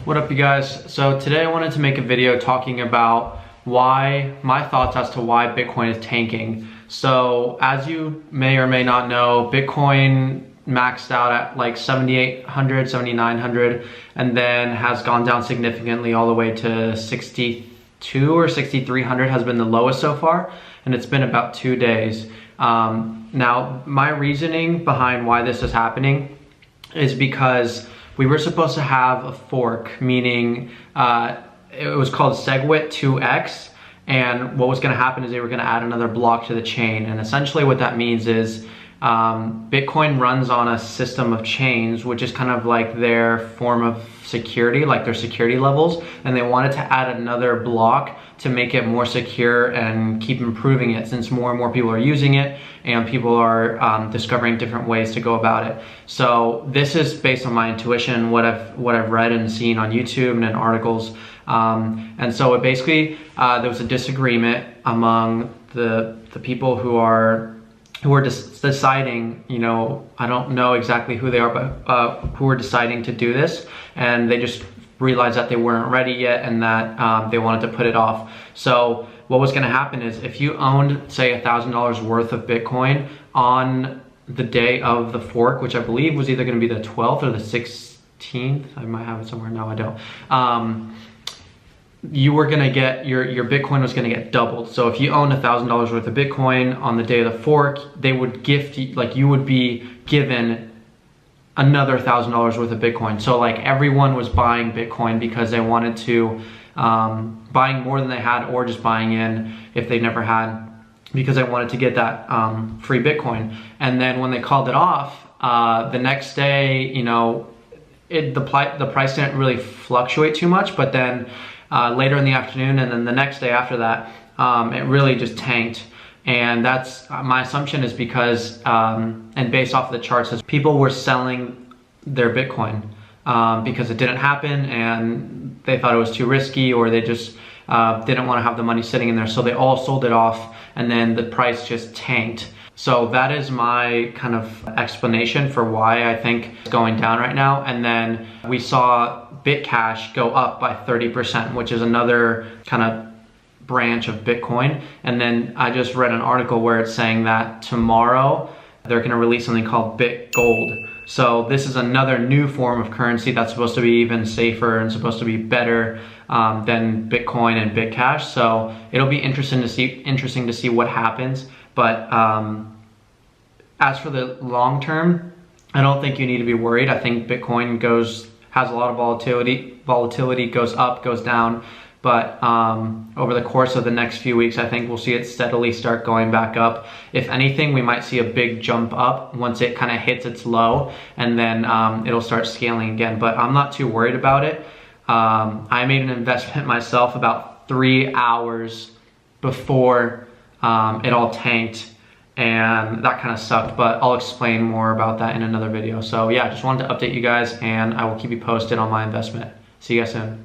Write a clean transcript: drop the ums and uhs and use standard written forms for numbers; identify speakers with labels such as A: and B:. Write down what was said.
A: What up, you guys? So today I wanted to make a video talking about my thoughts as to why Bitcoin is tanking. So as you may or may not know, Bitcoin maxed out at like 7,800, 7,900, and then has gone down significantly all the way to 62 or 6,300 has been the lowest so far, and it's been about 2 days. Now, my reasoning behind why this is happening is because we were supposed to have a fork, meaning it was called SegWit 2x, and what was going to happen is they were going to add another block to the chain. And essentially what that means is Bitcoin runs on a system of chains, which is kind of like their form of security, like their security levels, and they wanted to add another block to make it more secure and keep improving it, since more and more people are using it and people are discovering different ways to go about it. So this is based on my intuition, what I've read and seen on YouTube and in articles. And so it basically there was a disagreement among the people who are deciding, you know, I don't know exactly who they are, but who are deciding to do this, and they just realized that they weren't ready yet and that they wanted to put it off. So what was going to happen is, if you owned, say, $1,000 worth of Bitcoin on the day of the fork, which I believe was either going to be the 12th or the 16th, I might have it somewhere, no I don't, you were gonna get, your Bitcoin was gonna get doubled. So if you owned $1,000 worth of Bitcoin on the day of the fork, they would gift you, like you would be given another $1,000 worth of Bitcoin. So like everyone was buying Bitcoin because they wanted to, buying more than they had, or just buying in if they never had, because they wanted to get that free Bitcoin. And then when they called it off, the next day, you know, the price didn't really fluctuate too much, but then later in the afternoon and then the next day after that, it really just tanked. And that's my assumption, is because, and based off of the charts, is people were selling their Bitcoin because it didn't happen and they thought it was too risky, or they just didn't want to have the money sitting in there. So they all sold it off, and then the price just tanked. So that is my kind of explanation for why I think it's going down right now. And then we saw BitCash go up by 30%, which is another kind of branch of Bitcoin. And then I just read an article where it's saying that tomorrow they're going to release something called BitGold. So this is another new form of currency that's supposed to be even safer and supposed to be better than Bitcoin and BitCash. So it'll be interesting to see what happens. But as for the long term, I don't think you need to be worried. I think Bitcoin has a lot of volatility, goes up, goes down. But over the course of the next few weeks, I think we'll see it steadily start going back up. If anything, we might see a big jump up once it kind of hits its low, and then it'll start scaling again. But I'm not too worried about it. I made an investment myself about 3 hours before it all tanked, and that kind of sucked, but I'll explain more about that in another video. So yeah, I just wanted to update you guys, and I will keep you posted on my investment. See you guys soon.